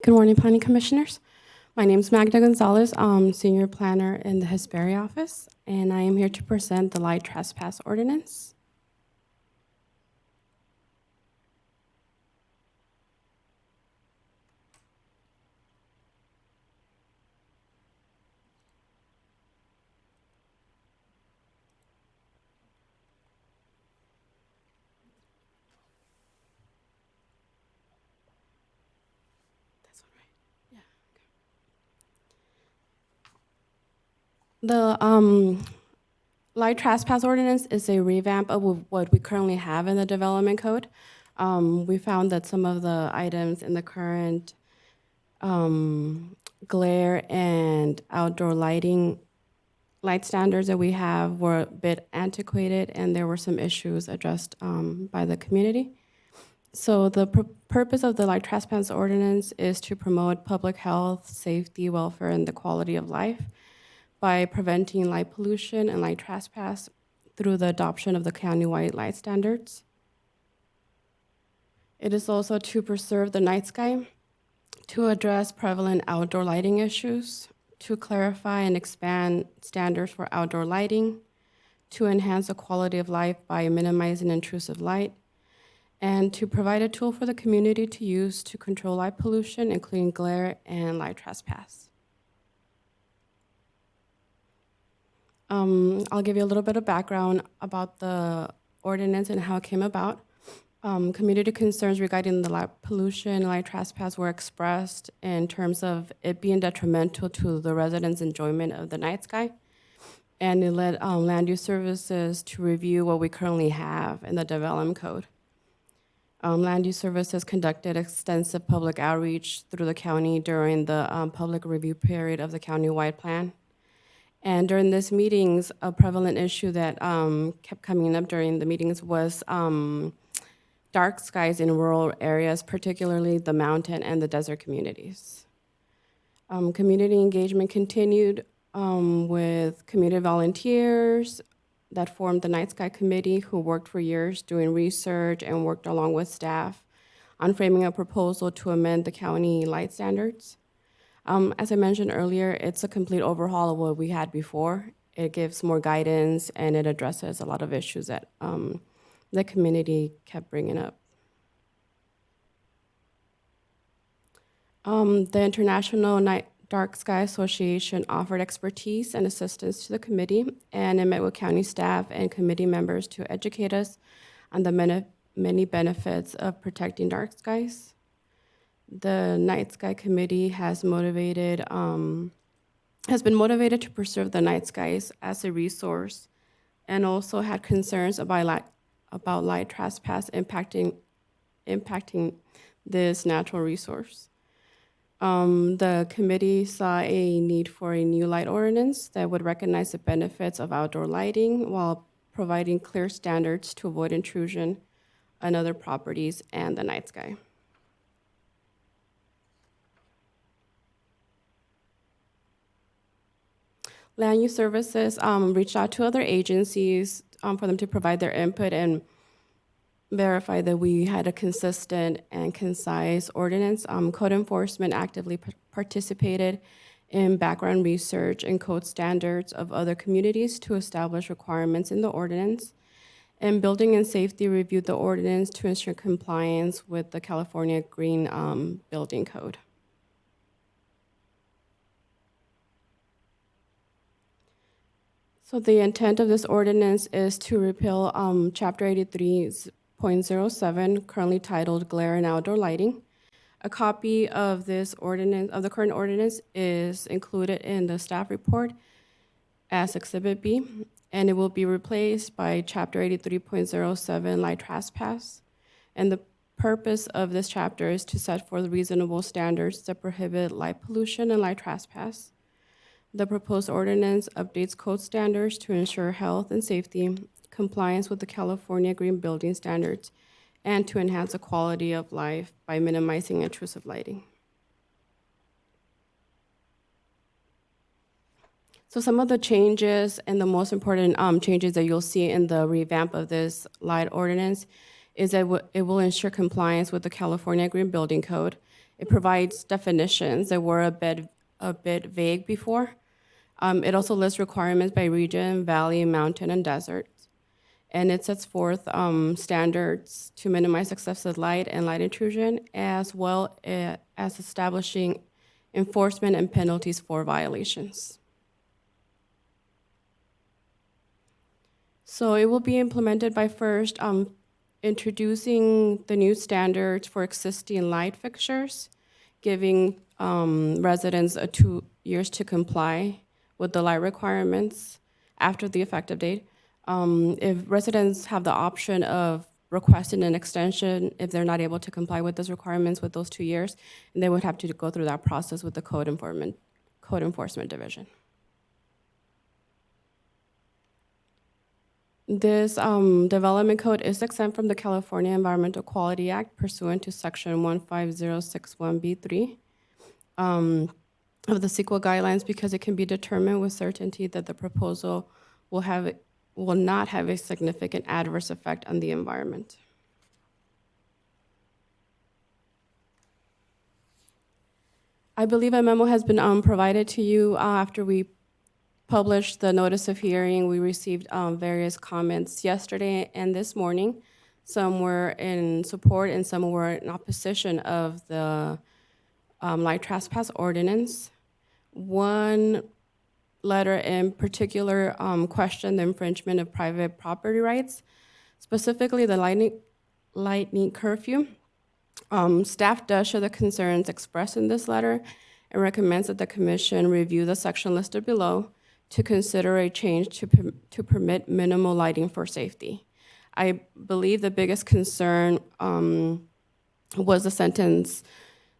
Good morning, Planning Commissioners. My name is Magda Gonzalez. I'm Senior Planner in the Hesperia office, and I am here to present the Light Trespass Ordinance. This one, right? Yeah. Okay. The Light Trespass Ordinance is a revamp of what we currently have in the Development Code. We found that some of the items in the current glare and outdoor light standards that we have were a bit antiquated, and there were some issues addressed by the community. So the purpose of the Light Trespass Ordinance is to promote public health, safety, welfare, and the quality of life by preventing light pollution and light trespass through the adoption of the countywide light standards. It is also to preserve the night sky, to address prevalent outdoor lighting issues, to clarify and expand standards for outdoor lighting, to enhance the quality of life by minimizing intrusive light, and to provide a tool for the community to use to control light pollution, including glare and light trespass. I'll give you a little bit of background about the ordinance and how it came about. Community concerns regarding the light pollution and light trespass were expressed in terms of it being detrimental to the residents' enjoyment of the night sky. And it led Land Use Services to review what we currently have in the Development Code. Land Use Services conducted extensive public outreach through the county during the public review period of the countywide plan. And during these meetings, a prevalent issue that kept coming up during the meetings was dark skies in rural areas, particularly the mountain and the desert communities. Community engagement continued with community volunteers that formed the Night Sky Committee, who worked for years doing research and worked along with staff on framing a proposal to amend the county light standards. As I mentioned earlier, it's a complete overhaul of what we had before. It gives more guidance, and it addresses a lot of issues that the community kept bringing up. The International Dark Sky Association offered expertise and assistance to the committee, and it met with county staff and committee members to educate us on the many benefits of protecting dark skies. The Night Sky Committee has been motivated to preserve the night skies as a resource, and also had concerns about light trespass impacting this natural resource. The committee saw a need for a new light ordinance that would recognize the benefits of outdoor lighting while providing clear standards to avoid intrusion on other properties and the night sky. Land Use Services reached out to other agencies for them to provide their input and verify that we had a consistent and concise ordinance. Code enforcement actively participated in background research and code standards of other communities to establish requirements in the ordinance. And Building and Safety reviewed the ordinance to ensure compliance with the California Green Building Code. So the intent of this ordinance is to repeal Chapter 83.07, currently titled Glare and Outdoor Lighting. A copy of this ordinance, of the current ordinance, is included in the staff report as Exhibit B, and it will be replaced by Chapter 83.07, Light Trespass. And the purpose of this chapter is to set forth reasonable standards that prohibit light pollution and light trespass. The proposed ordinance updates code standards to ensure health and safety, compliance with the California Green Building Standards, and to enhance the quality of life by minimizing intrusive lighting. So some of the changes and the most important changes that you'll see in the revamp of this light ordinance is that it will ensure compliance with the California Green Building Code. It provides definitions that were a bit vague before. It also lists requirements by region, valley, mountain, and desert. And it sets forth standards to minimize excessive light and light intrusion, as well as establishing enforcement and penalties for violations. So it will be implemented by first introducing the new standards for existing light fixtures, giving residents 2 years to comply with the light requirements after the effective date. If residents have the option of requesting an extension if they're not able to comply with those requirements with those 2 years, and they would have to go through that process with the Code Enforcement Division. This development code is exempt from the California Environmental Quality Act pursuant to Section 15061B3 of the CEQA guidelines, because it can be determined with certainty that the proposal will not have a significant adverse effect on the environment. I believe a memo has been provided to you after we published the notice of hearing. We received various comments yesterday and this morning. Some were in support and some were in opposition of the light trespass ordinance. One letter in particular questioned the infringement of private property rights, specifically the lightning curfew. Staff does share the concerns expressed in this letter and recommends that the commission review the section listed below to consider a change to permit minimal lighting for safety. I believe the biggest concern was the sentence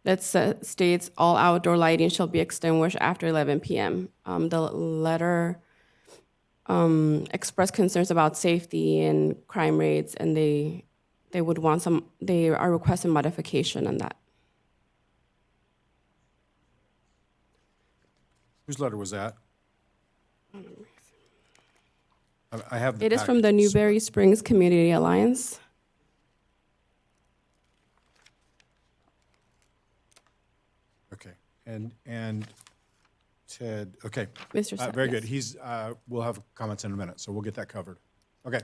that states all outdoor lighting shall be extinguished after 11 p.m. The letter expressed concerns about safety and crime rates, and they are requesting modification on that. Whose letter was that? I have the It is from the packet. Newberry Springs Community Alliance. Okay, and Ted, okay. Mr. Stemp, Very yes. good. He's, we'll have comments in a minute, so we'll get that covered. Okay.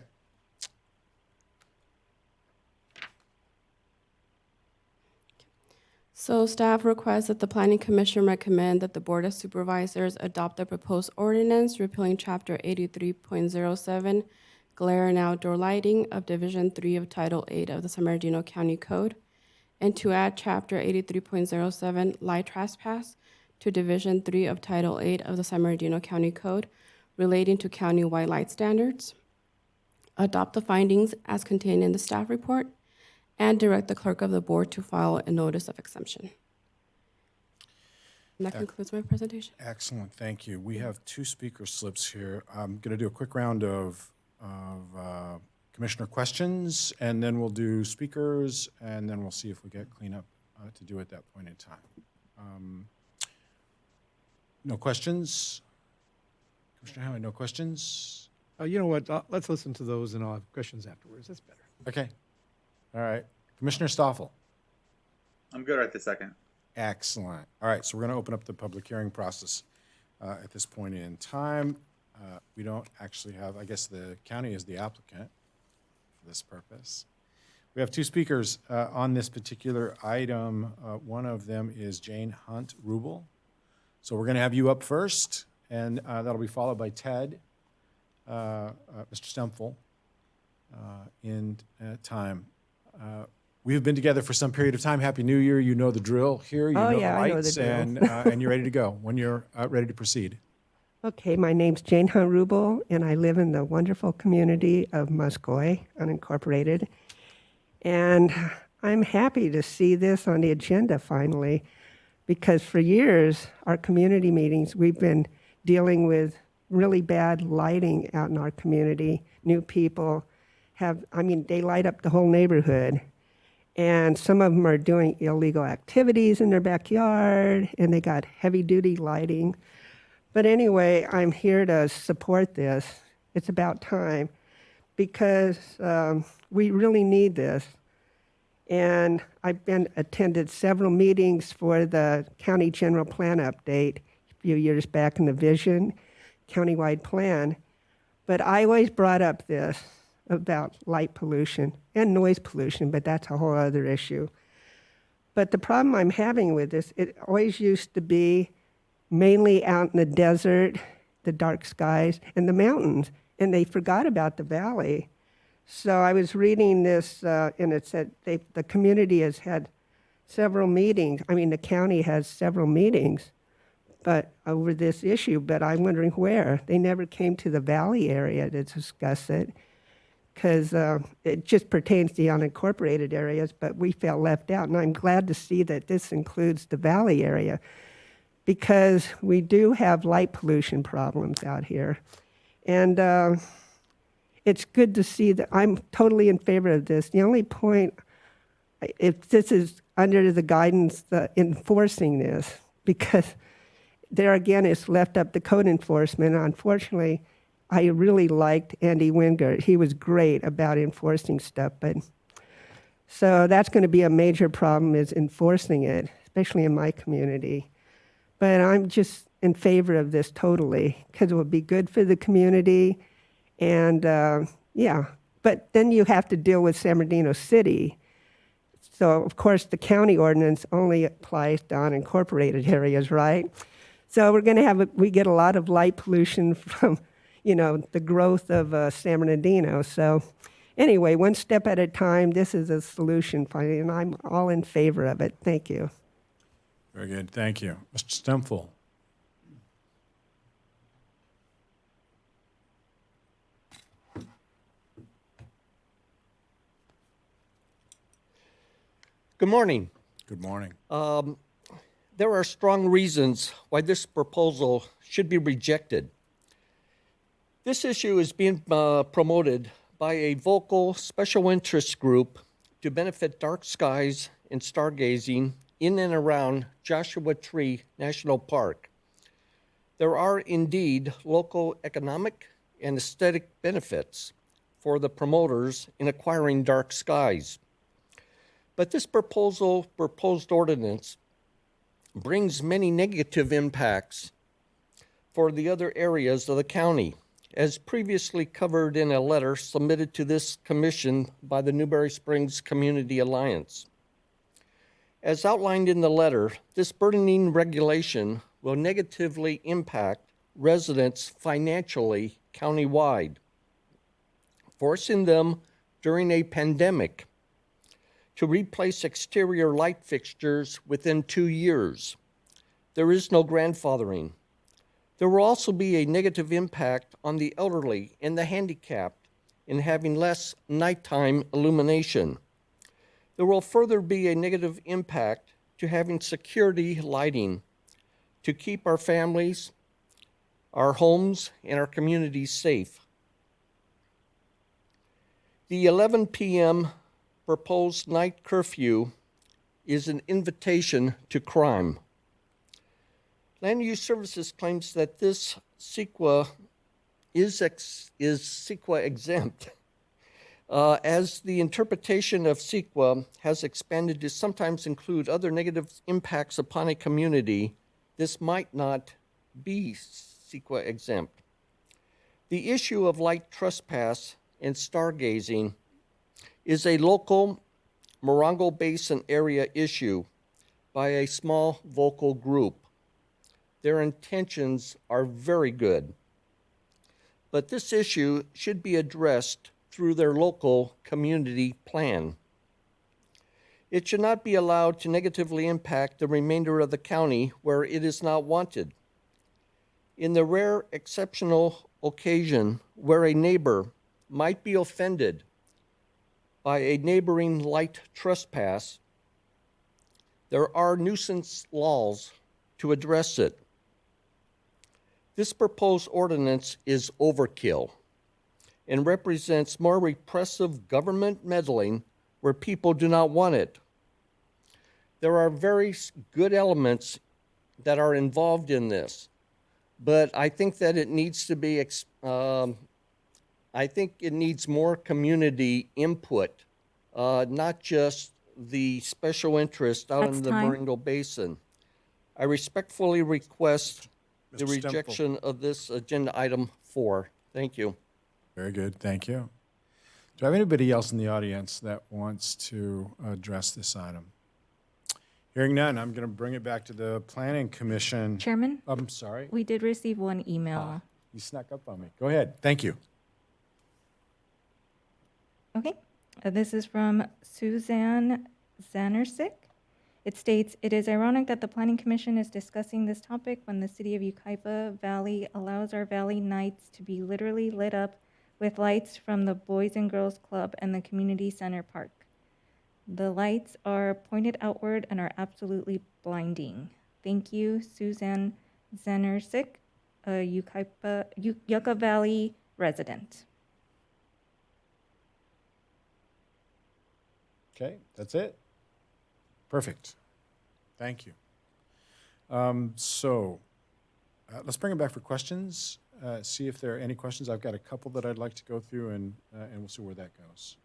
So staff requests that the Planning Commission recommend that the Board of Supervisors adopt the proposed ordinance repealing Chapter 83.07, glare and outdoor lighting of Division 3 of Title 8 of the San Bernardino County Code, and to add Chapter 83.07, light trespass, to Division 3 of Title 8 of the San Bernardino County Code relating to county-wide light standards, adopt the findings as contained in the staff report, and direct the clerk of the board to file a notice of exemption. And that concludes my presentation. Excellent, thank you. We have 2 speaker slips here. I'm going to do a quick round of commissioner questions, and then we'll do speakers, and then we'll see if we get cleanup to do at that point in time. No questions? Commissioner Howard, no questions? You know what, let's listen to those and I'll have questions afterwards, that's better. Okay. All right. Commissioner Stoffel. I'm good right this second. Excellent. All right, so we're going to open up the public hearing process at this point in time. We don't actually have, I guess the county is the applicant for this purpose. We have 2 speakers on this particular item. One of them is Jane Hunt Rubel. So we're going to have you up first, and that'll be followed by Ted, Mr. Stempfel, in time. We have been together for some period of time. Happy New Year. You know the drill here. You know the I know the lights, drill. and you're ready to go when you're ready to proceed. Okay, my name's Jane Hunt Rubel, and I live in the wonderful community of Muscoy, unincorporated. And I'm happy to see this on the agenda finally, because for years, our community meetings, we've been dealing with really bad lighting out in our community. New people they light up the whole neighborhood. And some of them are doing illegal activities in their backyard, and they got heavy-duty lighting. But anyway, I'm here to support this. It's about time, because we really need this. And I've been attended several meetings for the county general plan update a few years back in the vision countywide plan. But I always brought up this about light pollution and noise pollution, but that's a whole other issue. But the problem I'm having with this, it always used to be mainly out in the desert, the dark skies, and the mountains, and they forgot about the valley. So I was reading this, and it said the community has had several meetings. I mean, the county has several meetings, but over this issue. But I'm wondering where they never came to the valley area to discuss it, because it just pertains to the unincorporated areas. But we felt left out, and I'm glad to see that this includes the valley area, because we do have light pollution problems out here, and it's good to see that. I'm totally in favor of this. The only point, if this is under the guidance, enforcing this, because there again, it's left up to code enforcement. Unfortunately, I really liked Andy Wingert. He was great about enforcing stuff, but so that's going to be a major problem, is enforcing it, especially in my community. But I'm just in favor of this totally, because it would be good for the community. And yeah, but then you have to deal with San Bernardino City. So of course the county ordinance only applies to unincorporated areas, right? So we're going to we get a lot of light pollution from, the growth of San Bernardino. So anyway, one step at a time, this is a solution finally, and I'm all in favor of it. Thank you. Very good, thank you. Mr. Stempfel. Good morning. Good morning. There are strong reasons why this proposal should be rejected. This issue is being promoted by a vocal special interest group to benefit dark skies and stargazing in and around Joshua Tree National Park. There are indeed local economic and aesthetic benefits for the promoters in acquiring dark skies. But this proposed ordinance brings many negative impacts for the other areas of the county, as previously covered in a letter submitted to this commission by the Newberry Springs Community Alliance. As outlined in the letter, this burdening regulation will negatively impact residents financially countywide, forcing them during a pandemic to replace exterior light fixtures within 2 years. There is no grandfathering. There will also be a negative impact on the elderly and the handicapped in having less nighttime illumination. There will further be a negative impact to having security lighting to keep our families, our homes, and our communities safe. The 11 p.m. proposed night curfew is an invitation to crime. Land Use Services claims that this CEQA is CEQA exempt. As the interpretation of CEQA has expanded to sometimes include other negative impacts upon a community, this might not be CEQA exempt. The issue of light trespass and stargazing is a local Morongo Basin area issue by a small vocal group. Their intentions are very good, but this issue should be addressed through their local community plan. It should not be allowed to negatively impact the remainder of the county where it is not wanted. In the rare exceptional occasion where a neighbor might be offended by a neighboring light trespass, there are nuisance laws to address it. This proposed ordinance is overkill and represents more repressive government meddling where people do not want it. There are very good elements that are involved in this, but I think that it needs to be I think it needs more community input, not just the special interest out That's in the time. Morongo Basin. I respectfully request the Mr. Stemple. rejection of this agenda item 4. Thank you. Very good, thank you. Do I have anybody else in the audience that wants to address this item? Hearing none, I'm going to bring it back to the Planning Commission. Chairman, I'm sorry, we did receive one email. you snuck up on me. Go ahead, thank you. Okay. This is from Suzanne Zanersik. It states, "It is ironic that the Planning Commission is discussing this topic when the city of Yucaipa Valley allows our valley nights to be literally lit up with lights from the Boys and Girls Club and the Community Center Park. The lights are pointed outward and are absolutely blinding. Thank you, Suzanne Zanersik, a Yucca Valley resident." Okay, that's it? Perfect. Thank you. Let's bring it back for questions. See if there are any questions. I've got a couple that I'd like to go through, and we'll see where that goes.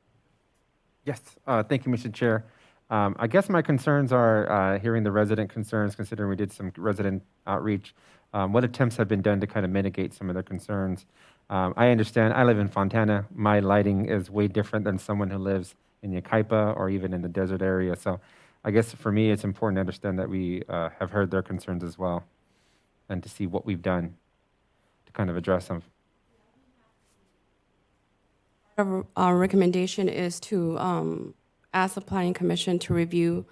Yes, thank you, Mr. Chair. I guess my concerns are hearing the resident concerns, considering we did some resident outreach. What attempts have been done to kind of mitigate some of their concerns? I understand, I live in Fontana. My lighting is way different than someone who lives in Yucaipa or even in the desert area. So I guess for me, it's important to understand that we have heard their concerns as well and to see what we've done to kind of address them. Our recommendation is to ask the Planning Commission to review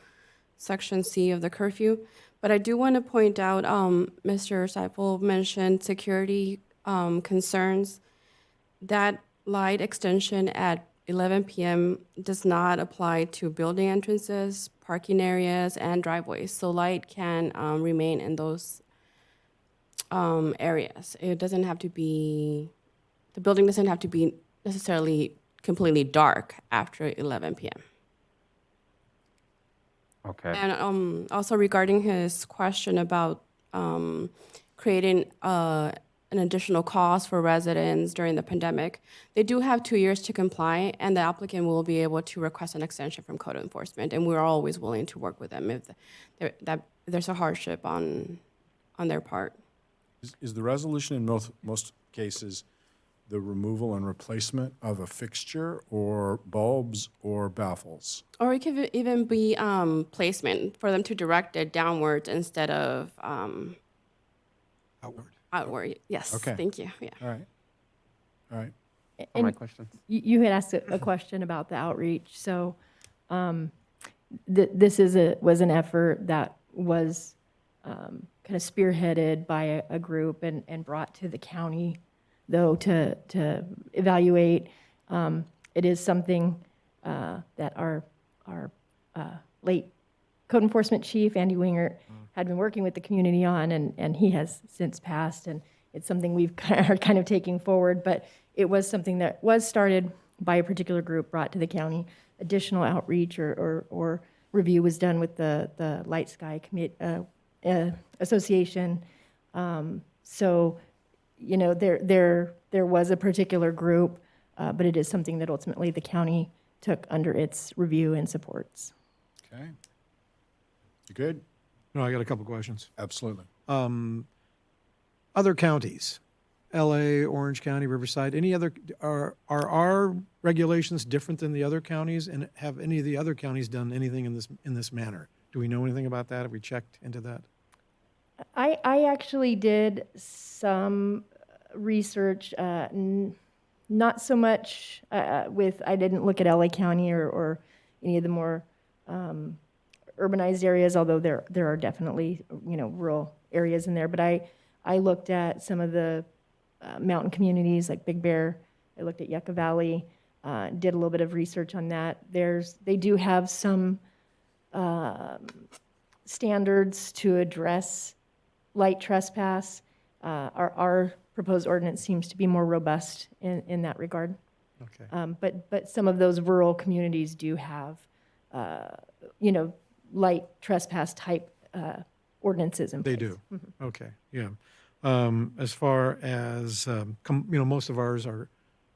Section C of the curfew. But I do want to point out, Mr. Seifel mentioned security concerns. That light extension at 11 p.m. does not apply to building entrances, parking areas, and driveways. So light can remain in those areas. It doesn't have to be, the building doesn't have to be necessarily completely dark after 11 p.m. Okay. And also regarding his question about creating an additional cost for residents during the pandemic, they do have 2 years to comply, and the applicant will be able to request an extension from code enforcement, and we're always willing to work with them if there's a hardship on their part. Is the resolution in most cases the removal and replacement of a fixture or bulbs or baffles? Or it could even be placement for them to direct it downwards instead of Outward. outward. Yes, Okay. thank you. Yeah. All right. All right. For my And questions. you had asked a question about the outreach. So this was an effort that was kind of spearheaded by a group and brought to the county, though, to evaluate. It is something that our late code enforcement chief, Andy Wingert, had been working with the community on, and he has since passed, and it's something we've are kind of taking forward, but it was something that was started by a particular group, brought to the county. Additional outreach or review was done with the Light Sky Association. So, you know, there was a particular group, but it is something that ultimately the county took under its review and supports. Okay. You good? No, I got a couple questions. Absolutely. Other counties, LA, Orange County, Riverside, any other, are our regulations different than the other counties? And have any of the other counties done anything in this manner? Do we know anything about that? Have we checked into that? I actually did some research, not so much I didn't look at LA County or any of the more urbanized areas, although there are definitely, you know, rural areas in there. But I looked at some of the mountain communities like Big Bear. I looked at Yucca Valley, did a little bit of research on that. They do have some standards to address light trespass. Our proposed ordinance seems to be more robust in that regard. Okay. But some of those rural communities do have, you know, light trespass type ordinances in place. They do. Okay, yeah. As far as, you know, most of ours are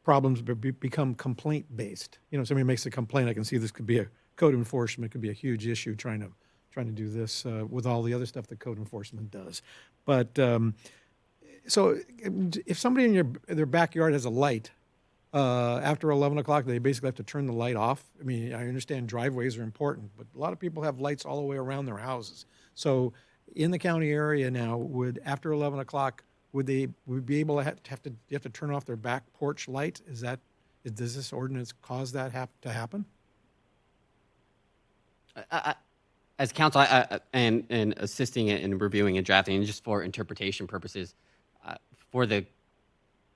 problems become complaint-based. You know, somebody makes a complaint, I can see this could be a code enforcement could be a huge issue trying to do this with all the other stuff that code enforcement does. But so if somebody in their backyard has a light, after 11 o'clock, they basically have to turn the light off. I mean, I understand driveways are important, but a lot of people have lights all the way around their houses. So in the county area now, after 11 o'clock, would be able to have to turn off their back porch light? Does this ordinance cause that to happen? As counsel, and assisting it and reviewing and drafting, and just for interpretation purposes, for the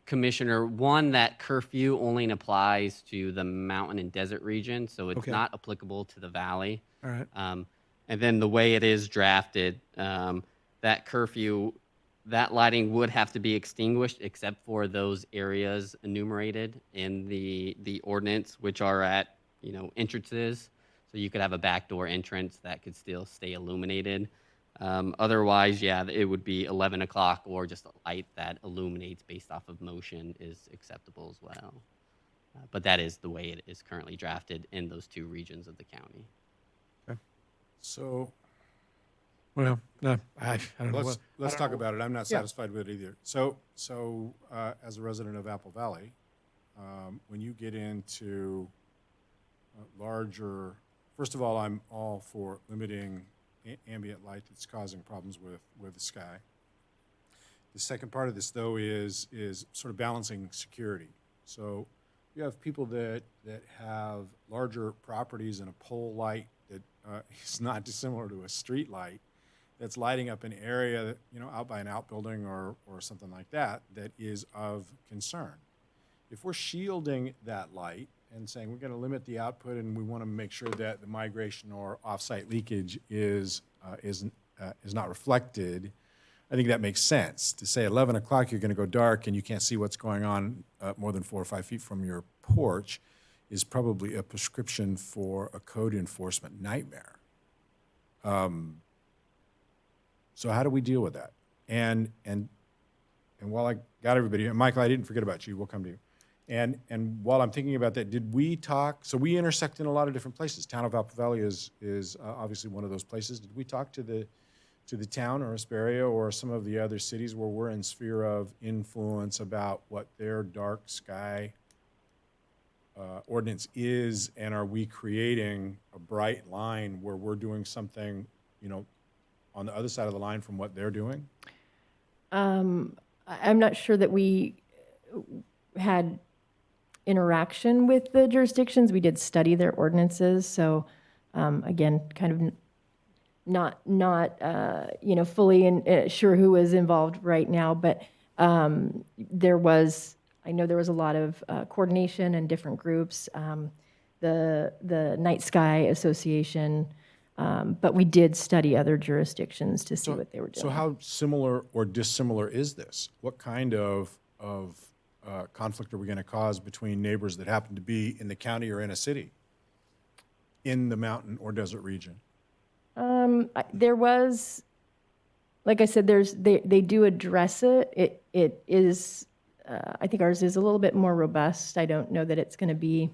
commissioner, one, that curfew only applies to the mountain and desert region, so it's Okay. not applicable to the valley. All right. And then the way it is drafted, that curfew, that lighting would have to be extinguished except for those areas enumerated in the ordinance, which are at, entrances. So you could have a backdoor entrance that could still stay illuminated. Otherwise, yeah, it would be 11 o'clock, or just a light that illuminates based off of motion is acceptable as well. But that is the way it is currently drafted in those two regions of the county. So Well, no, I don't know. let's talk about it. I'm not satisfied with it either. So as a resident of Apple Valley, when you get into larger, first of all, I'm all for limiting ambient light that's causing problems with the sky. The second part of this, though, is sort of balancing security. So you have people that have larger properties and a pole light that is not dissimilar to a street light that's lighting up an area that, out by an outbuilding or something like that is of concern. If we're shielding that light and saying we're going to limit the output and we want to make sure that the migration or off-site leakage is not reflected, I think that makes sense. To say 11 o'clock you're going to go dark and you can't see what's going on more than 4 or 5 feet from your porch is probably a prescription for a code enforcement nightmare. So how do we deal with that? And while I got everybody here, Michael, I didn't forget about you. We'll come to you. And while I'm thinking about that, did we talk? So we intersect in a lot of different places. Town of Apple Valley is obviously one of those places. Did we talk to the town or Hesperia or some of the other cities where we're in sphere of influence about what their dark sky ordinance is, and are we creating a bright line where we're doing something, on the other side of the line from what they're doing? I'm not sure that we had interaction with the jurisdictions. We did study their ordinances, so again, kind of not fully sure who was involved right now, but I know there was a lot of coordination and different groups, the Night Sky Association, but we did study other jurisdictions to see what they were doing. So how similar or dissimilar is this? What kind of conflict are we going to cause between neighbors that happen to be in the county or in a city, in the mountain or desert region? There was, like I said, they do address it. It is, I think ours is a little bit more robust. I don't know that it's going to be,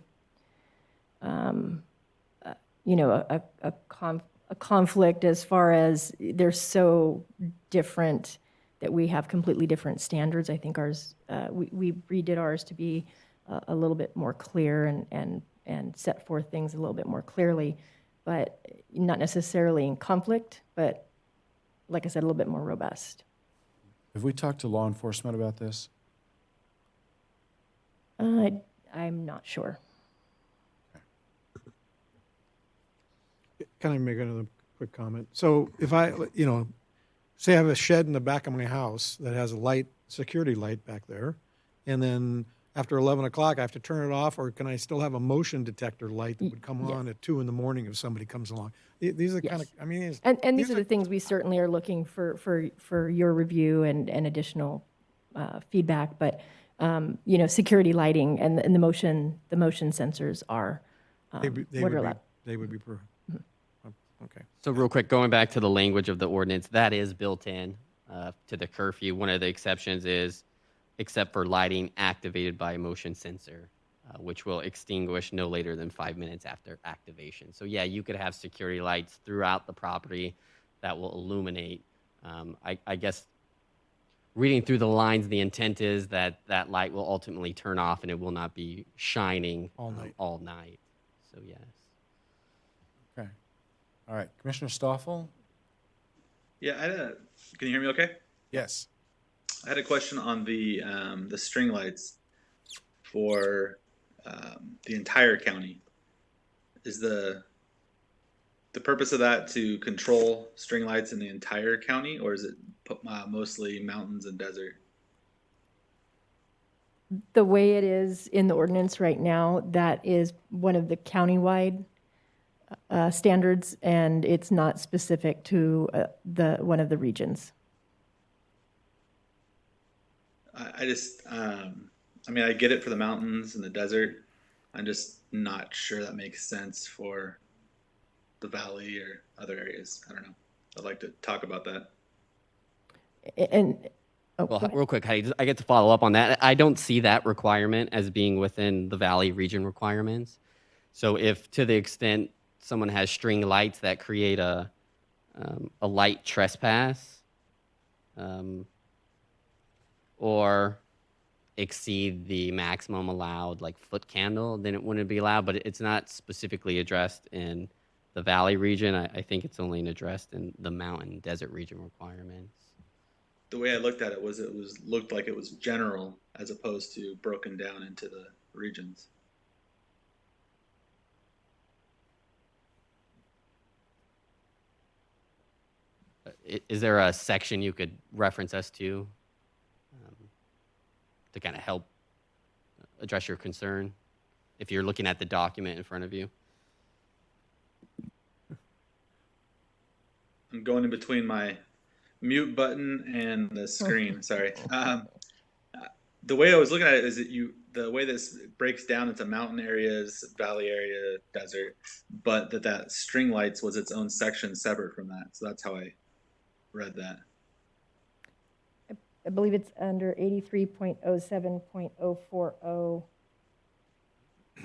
a conflict as far as they're so different that we have completely different standards. I think ours, we redid ours to be a little bit more clear and set forth things a little bit more clearly, but not necessarily in conflict, but like I said, a little bit more robust. Have we talked to law enforcement about this? I'm not sure. Can I make another quick comment? So if I, say I have a shed in the back of my house that has a security light back there, and then after 11 o'clock I have to turn it off, or can I still have a motion detector light that would come on at 2 in the morning if somebody comes along? These are kind of, I mean. And these are the things we certainly are looking for your review and additional feedback, but security lighting and the motion sensors are what are allowed. They would be okay. So real quick, going back to the language of the ordinance, that is built in to the curfew. One of the exceptions is except for lighting activated by a motion sensor. which will extinguish no later than 5 minutes after activation. So yeah, you could have security lights throughout the property that will illuminate. I guess reading through the lines, the intent is that that light will ultimately turn off and it will not be shining All night. all night. So yes. Okay. All right, Commissioner Stoffel? Yeah, can you hear me okay? Yes. I had a question on the string lights for the entire county. Is the purpose of that to control string lights in the entire county, or is it mostly mountains and desert? The way it is in the ordinance right now, that is one of the countywide standards, and it's not specific to one of the regions. I just, I mean, I get it for the mountains and the desert. I'm just not sure that makes sense for the valley or other areas. I don't know. I'd like to talk about that. And Well, real quick, Heidi, I get to follow up on that. I don't see that requirement as being within the Valley region requirements. So if to the extent someone has string lights that create a light trespass or exceed the maximum allowed like foot candle, then it wouldn't be allowed, but it's not specifically addressed in the Valley region. I think it's only addressed in the mountain desert region requirements. The way I looked at it looked like it was general as opposed to broken down into the regions. Is there a section you could reference us to kind of help address your concern if you're looking at the document in front of you? I'm going in between my mute button and the screen. Sorry. The way I was looking at it is that the way this breaks down into mountain areas, valley area, desert, but that string lights was its own section separate from that. So that's how I read that. I believe it's under 83.07.040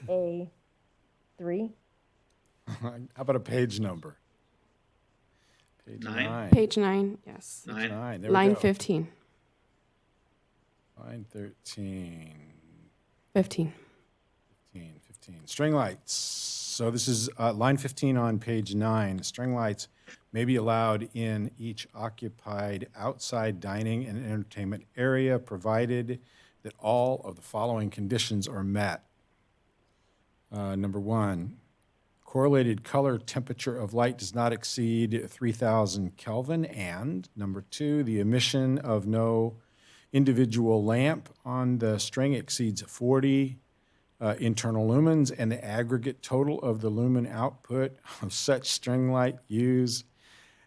A3. How about a page number? Page 9? Page 9, yes. 9. 9. There we Line go. 15. Line 13. 15. 15. String lights. So this is line 15 on page 9. String lights may be allowed in each occupied outside dining and entertainment area, provided that all of the following conditions are met. Number 1, correlated color temperature of light does not exceed 3,000 Kelvin, and number 2, the emission of no individual lamp on the string exceeds 40 internal lumens, and the aggregate total of the lumen output of such string light used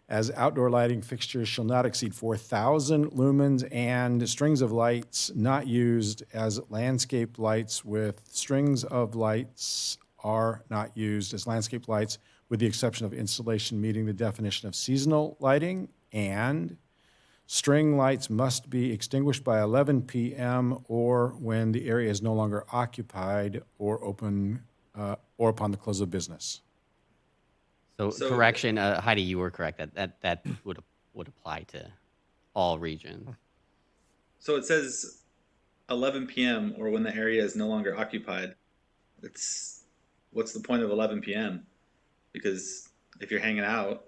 as outdoor lighting fixtures shall not exceed 4,000 lumens, and strings of lights not used as landscape lights with strings of lights are not used as landscape lights with the exception of installation meeting the definition of seasonal lighting, and string lights must be extinguished by 11 p.m. or when the area is no longer occupied or open or upon the close of business. So correction, Heidi, you were correct. That would apply to all regions. So it says 11 p.m. or when the area is no longer occupied. What's the point of 11 p.m.? Because if you're hanging out,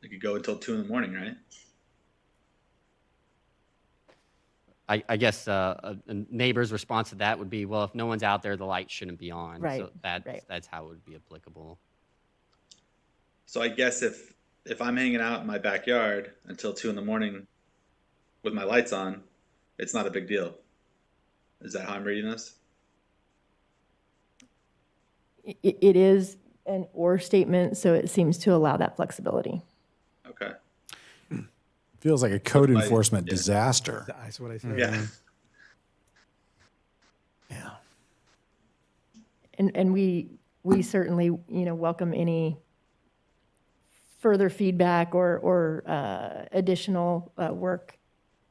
it could go until 2 in the morning, right? I guess a neighbor's response to that would be, well, if no one's out there, the light shouldn't be on. Right, So that's how it would be applicable. So I guess if I'm hanging out in my backyard until 2 in the morning with my lights on, it's not a big deal. Is that how I'm reading this? It is an or statement, so it seems to allow that flexibility. Okay. Feels like a code my- enforcement yeah. disaster. That's what I said. Yeah. Yeah. And we certainly, welcome any further feedback or additional work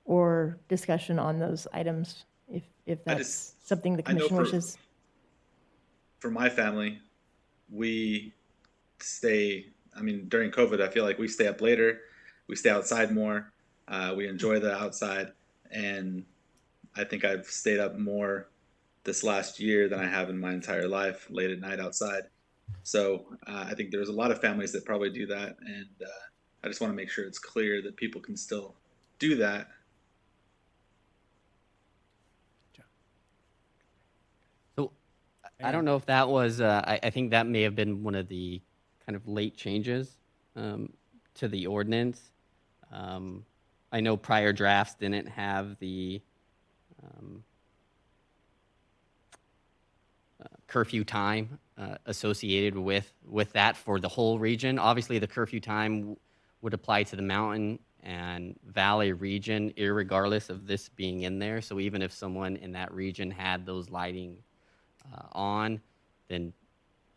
or discussion on those items if I that's just- something the I know commission wishes. For my family, we stay, I mean, during COVID, I feel like we stay up later, we stay outside more, we enjoy the outside, and I think I've stayed up more this last year than I have in my entire life, late at night outside. So I think there's a lot of families that probably do that, and I just want to make sure it's clear that people can still do that. So I don't know if that was, I think that may have been one of the kind of late changes to the ordinance. I know prior drafts didn't have the curfew time associated with that for the whole region. Obviously, the curfew time would apply to the mountain and valley region, irregardless of this being in there. So even if someone in that region had those lighting on, then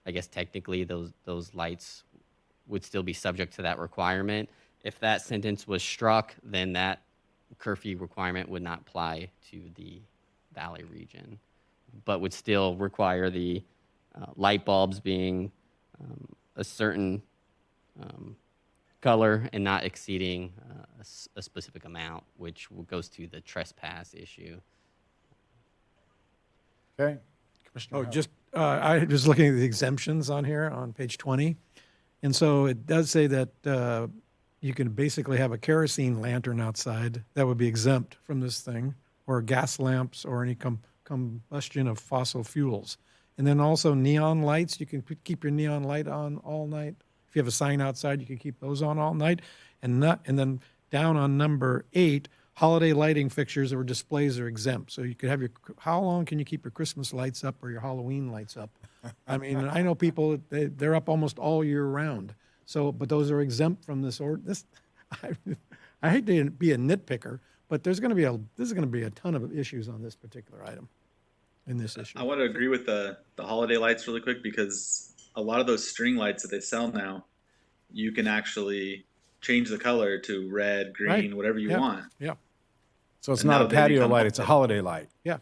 I guess technically those lights would still be subject to that requirement. If that sentence was struck, then that curfew requirement would not apply to the valley region, but would still require the light bulbs being a certain color and not exceeding a specific amount, which goes to the trespass issue. Okay. Commissioner Oh, Howard. just, I was looking at the exemptions on here on page 20. And so it does say that you can basically have a kerosene lantern outside that would be exempt from this thing, or gas lamps, or any combustion of fossil fuels. And then also neon lights, you can keep your neon light on all night. If you have a sign outside, you can keep those on all night. And then down on number 8, holiday lighting fixtures or displays are exempt. So you could have how long can you keep your Christmas lights up or your Halloween lights up? I mean, I know people, they're up almost all year round. So, but those are exempt from this I hate to be a nitpicker, but this is going to be a ton of issues on this particular item, in this issue. I want to agree with the holiday lights really quick, because a lot of those string lights that they sell now, you can actually change the color to red, green, Right. whatever you Yeah. want. Yeah, So it's And not now a they patio become light, it's a holiday light. yeah.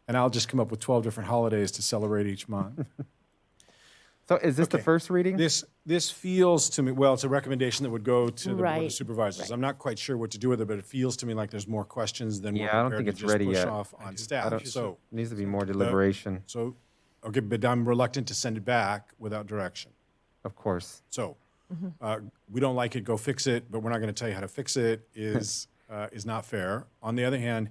And I'll just come up with 12 different holidays to celebrate each month. So is this the Okay. first reading? This feels to me, well, it's a recommendation that would go to the Board Right, of Supervisors. right. I'm not quite sure what to do with it, but it feels to me like there's more questions than we're Yeah, I don't prepared think to it's just ready push yet. off on I staff. don't- So, Needs to be more deliberation, okay, but I'm reluctant to send it back without direction. of course. So, we don't like it, go fix it, but we're not going to tell you how to fix it is not fair. On the other hand,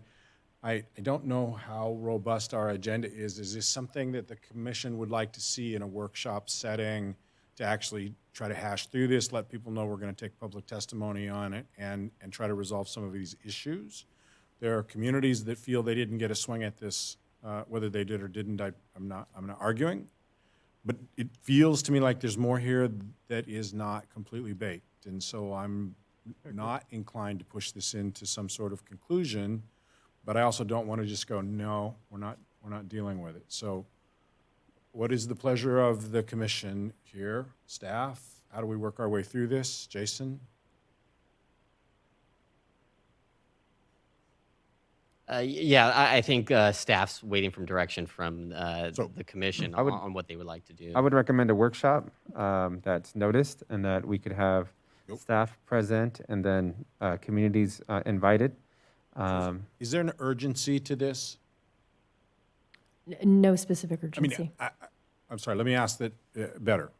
I don't know how robust our agenda is. Is this something that the commission would like to see in a workshop setting to actually try to hash through this, let people know we're going to take public testimony on it and try to resolve some of these issues? There are communities that feel they didn't get a swing at this, whether they did or didn't, I'm not arguing. But it feels to me like there's more here that is not completely baked. And so I'm not inclined to push this into some sort of conclusion, but I also don't want to just go, no, we're not dealing with it. So what is the pleasure of the commission here? Staff, how do we work our way through this? Jason? Yeah, I think staff's waiting for direction from So- the commission would- on what they would like to do. I would recommend a workshop that's noticed and that we could have Yep. staff present and then communities invited. Is there an urgency to this? No specific I urgency. mean, I'm sorry, let me ask that better.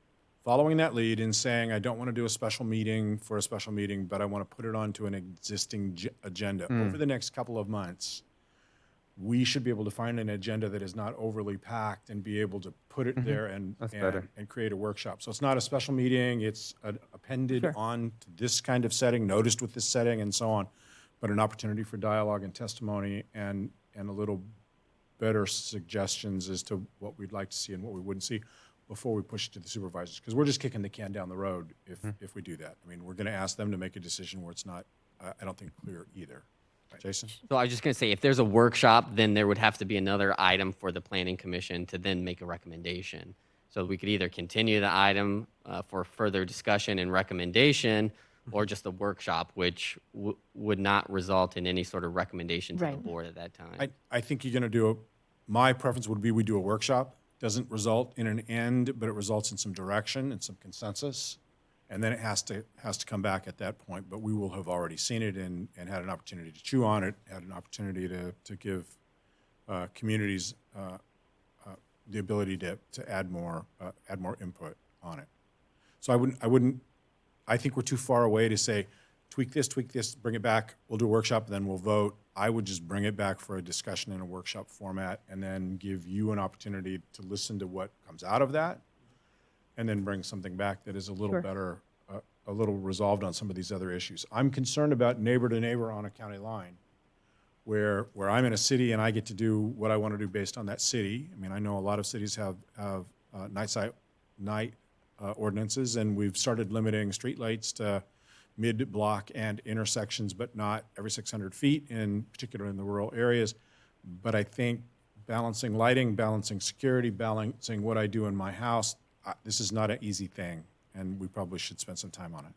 Following that lead in saying, I don't want to do a special meeting for a special meeting, but I want to put it onto an existing agenda. Over the next couple of months, we should be able to find an agenda that is not overly packed and be able to put it there and better. create a workshop. So it's not a special meeting, it's appended Sure. on to this kind of setting, noticed with this setting and so on, but an opportunity for dialogue and testimony and a little better suggestions as to what we'd like to see and what we wouldn't see before we push it to the supervisors, because we're just kicking the can down the road if we do that. I mean, we're going to ask them to make a decision where it's not, I don't think, clear either. Jason? So I was just going to say, if there's a workshop, then there would have to be another item for the planning commission to then make a recommendation. So we could either continue the item for further discussion and recommendation, or just a workshop, which would not result in any sort of recommendation to the Right. board at that time. I think you're going to do my preference would be we do a workshop. Doesn't result in an end, but it results in some direction and some consensus. And then it has to come back at that point, but we will have already seen it and had an opportunity to chew on it, had an opportunity to give communities the ability to add more input on it. So I think we're too far away to say, tweak this, bring it back, we'll do a workshop, then we'll vote. I would just bring it back for a discussion in a workshop format and then give you an opportunity to listen to what comes out of that and then bring something back that is a little Sure. better, a little resolved on some of these other issues. I'm concerned about neighbor to neighbor on a county line where I'm in a city and I get to do what I want to do based on that city. I mean, I know a lot of cities have night ordinances, and we've started limiting streetlights to mid-block and intersections, but not every 600 feet, particularly in the rural areas. But I think balancing lighting, balancing security, balancing what I do in my house, this is not an easy thing, and we probably should spend some time on it.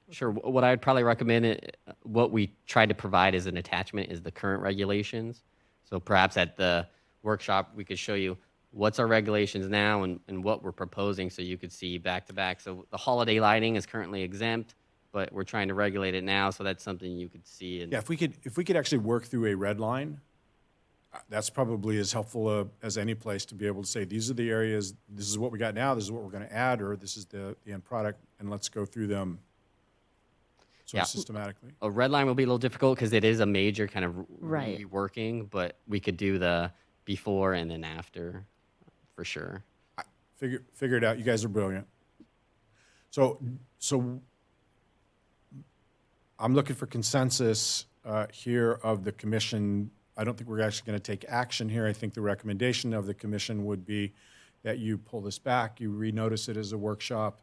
Sure. What I'd probably recommend, what we tried to provide as an attachment is the current regulations. So perhaps at the workshop, we could show you what's our regulations now and what we're proposing so you could see back to back. So the holiday lighting is currently exempt, but we're trying to regulate it now, so that's something you could see. And Yeah, if we could actually work through a red line, that's probably as helpful as any place to be able to say, these are the areas, this is what we got now, this is what we're going to add, or this is the end product, and let's go through them sort of systematically. a red line will be a little difficult because it is a major kind of Right. reworking, but we could do the before and then after for sure. Figure it out. You guys are brilliant. So I'm looking for consensus here of the commission. I don't think we're actually going to take action here. I think the recommendation of the commission would be that you pull this back, you renotice it as a workshop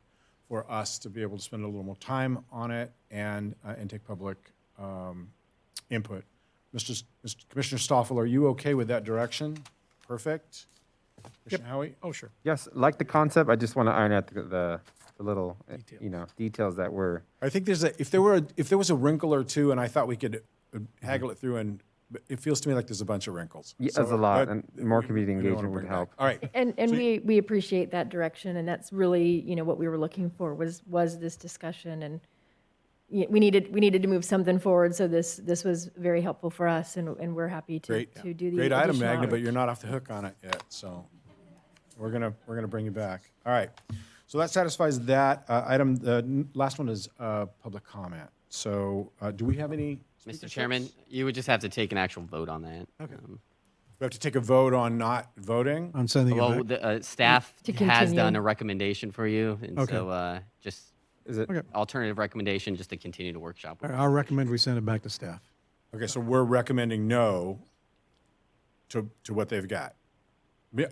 for us to be able to spend a little more time on it and take public input. Commissioner Stoffel, are you okay with that direction? Perfect. Commissioner Howie? Oh, sure. Yes, like the concept, I just want to iron out the little, details that were. I think if there was a wrinkle or two, and I thought we could haggle it through, and but it feels to me like there's a bunch of wrinkles. Yeah, So there's a lot, that- and more we- community we don't wanna engagement would bring it help. back. All right. And So we appreciate that direction, and that's really, what we were looking for was this discussion, and we needed to move something forward, so this was very helpful for us, and we're happy to Great. to do the Great item, additional Magna, but outreach. you're not off the hook on it yet, so we're gonna bring you back. All right. So that satisfies that item. The last one is public comment. So do we have any? Mr. Chairman, you would just have to take an actual vote on that. Okay. We have to take a vote on not voting? On sending it Well, back? the staff To has done continue. a recommendation for you, and Okay. so just Is it? Okay. alternative recommendation just to continue to workshop. All right, I'll recommend we send it back to staff. Okay, so we're recommending no to what they've got.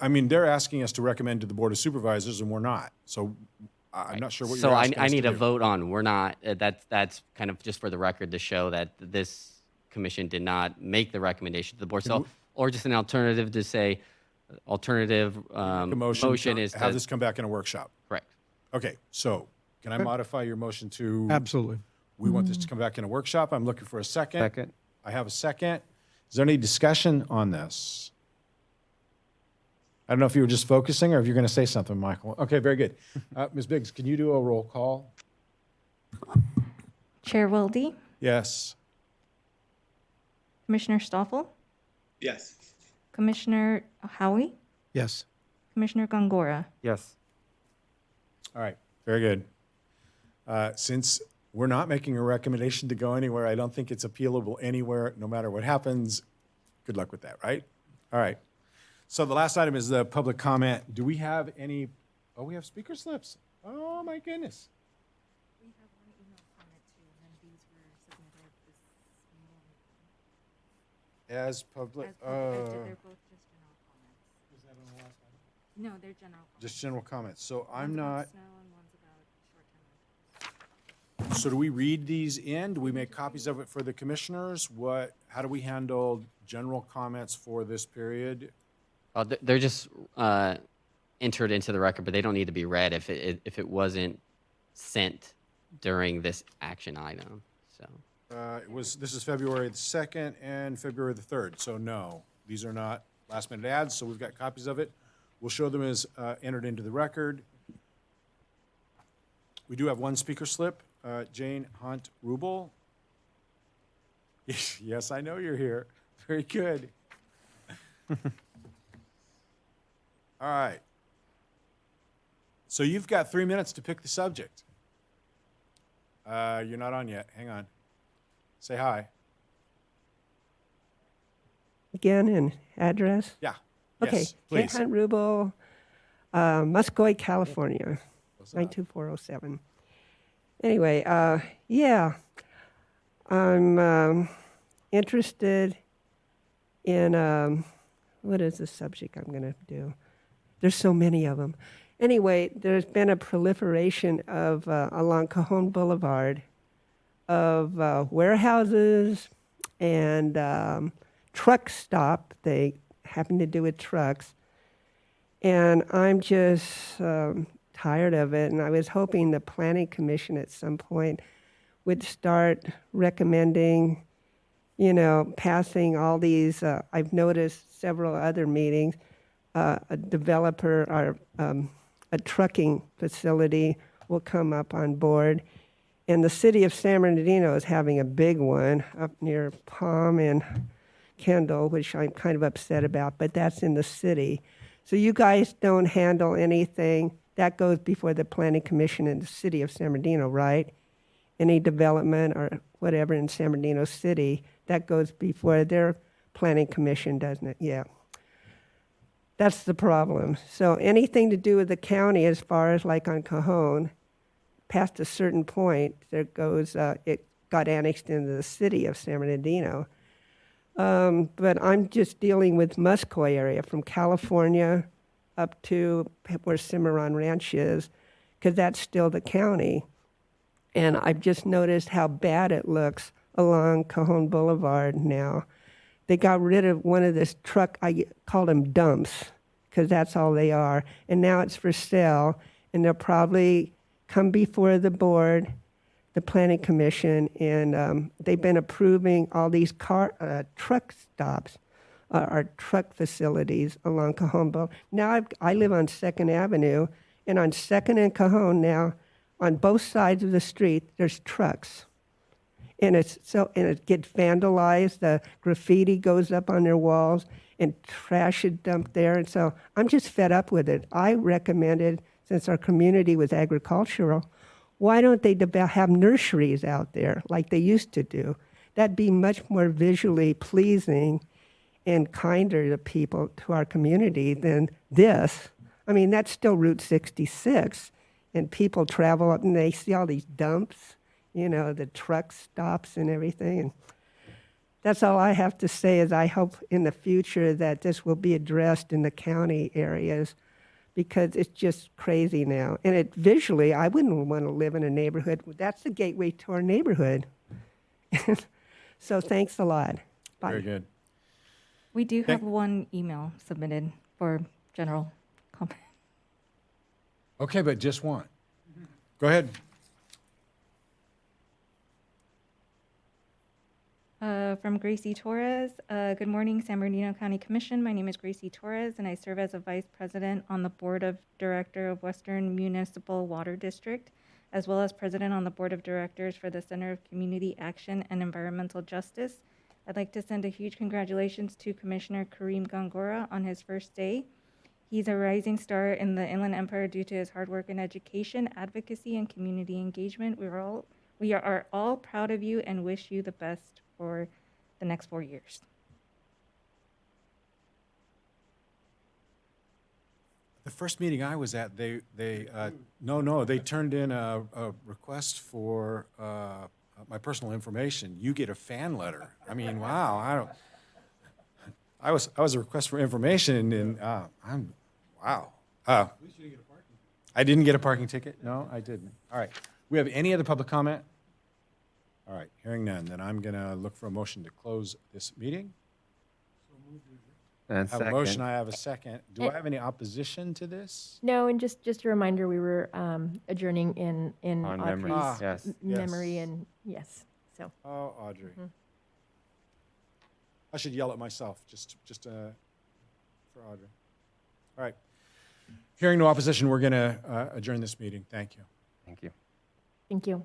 I mean, they're asking us to recommend to the Board of Supervisors, and we're not. So I'm not sure what So you're I asking us to need a do. vote on, we're not, that's kind of just for the record to show that this commission did not make the recommendation to the board. So, or just an alternative to say, alternative A motion to is have to, this come back in a workshop. correct. Okay, so can I modify your motion to? Absolutely. We want this to come back in a workshop. I'm looking for a second. Second. I have a second. Is there any discussion on this? I don't know if you were just focusing or if you're going to say something, Michael. Okay, very good. Ms. Biggs, can you do a roll call? Chair Wilde, Yes. Commissioner Stoffel, Yes. Commissioner Howie, Yes. Commissioner Gongora. Yes. All right, very good. Since we're not making a recommendation to go anywhere, I don't think it's appealable anywhere, no matter what happens. Good luck with that, right? All right. So the last item is the public comment. Do we have any, we have speaker slips. Oh, my goodness. We have one email comment too, and then these were submitted this morning. As public, They're both just general comments. No, they're general comments. just general comments. So I'm One's about not, snow and one's about short-term rentals. so do we read these in? Do we make copies of it for the commissioners? How do we handle general comments for this period? They're just entered into the record, but they don't need to be read if it wasn't sent during this action item. So This is February the 2nd and February the 3rd, so no, these are not last-minute ads, so we've got copies of it. We'll show them as entered into the record. We do have one speaker slip, Jane Hunt Rubel. Yes, I know you're here. Very good. All right. So you've got 3 minutes to pick the subject. You're not on yet. Hang on. Say hi. Again, and address? Yeah. Okay, Yes, Jane please. Hunt Rubel, Muscoy, California, 92407. Anyway, yeah, I'm interested in, what is the subject I'm going to do? There's so many of them. Anyway, there's been a proliferation of, along Cajon Boulevard, of warehouses and truck stop. They happen to do with trucks. And I'm just tired of it. And I was hoping the Planning Commission at some point would start recommending, you know, passing all these. I've noticed several other meetings, a developer or a trucking facility will come up on board. And the city of San Bernardino is having a big one up near Palm and Kendall, which I'm kind of upset about, but that's in the city. So you guys don't handle anything. That goes before the Planning Commission in the city of San Bernardino, right? Any development or whatever in San Bernardino City, that goes before their Planning Commission, doesn't it? Yeah. That's the problem. So anything to do with the county as far as like on Cajon, past a certain point, there goes, it got annexed into the city of San Bernardino. But I'm just dealing with Muscoy area from California up to where Cimarron Ranch is, because that's still the county. And I've just noticed how bad it looks along Cajon Boulevard now. They got rid of one of this truck, I call them dumps, because that's all they are. And now it's for sale, and they'll probably come before the board, the Planning Commission, and they've been approving all these truck stops, or truck facilities along Cajon Boulevard. Now I live on 2nd Avenue, and on 2nd and Cajon now, on both sides of the street, there's trucks. And it gets vandalized, the graffiti goes up on their walls, and trash is dumped there. And so I'm just fed up with it. I recommended, since our community was agricultural, why don't they have nurseries out there like they used to do? That'd be much more visually pleasing and kinder to people, to our community, than this. I mean, that's still Route 66, and people travel up and they see all these dumps, you know, the truck stops and everything. And that's all I have to say, is I hope in the future that this will be addressed in the county areas, because it's just crazy now. And it visually, I wouldn't want to live in a neighborhood. That's the gateway to our neighborhood. So thanks a lot. Bye. Very good. We do have one email submitted for general comment. Okay, but just one. Go ahead. From Gracie Torres. Good morning, San Bernardino County Commission. My name is Gracie Torres, and I serve as a vice president on the board of director of Western Municipal Water District, as well as president on the board of directors for the Center of Community Action and Environmental Justice. I'd like to send a huge congratulations to Commissioner Kareem Gongora on his first day. He's a rising star in the Inland Empire due to his hard work in education, advocacy, and community engagement. We are all proud of you and wish you the best for the next 4 years. The first meeting I was at, they turned in a request for my personal information. You get a fan letter. I mean, wow. I was a request for information, and wow. At least you didn't get a parking ticket. I didn't get a parking ticket. No, I didn't. All right. We have any other public comment? All right. Hearing none, then I'm going to look for a motion to close this meeting. And I have a second. motion, I have a second. Do I have any opposition to this? No, and just a reminder, we were adjourning in On memory, Audrey's yes. memory, Yes. and yes, so. Oh, Audrey. I should yell at myself, just for Audrey. All right. Hearing no opposition, we're going to adjourn this meeting. Thank you. Thank you. Thank you.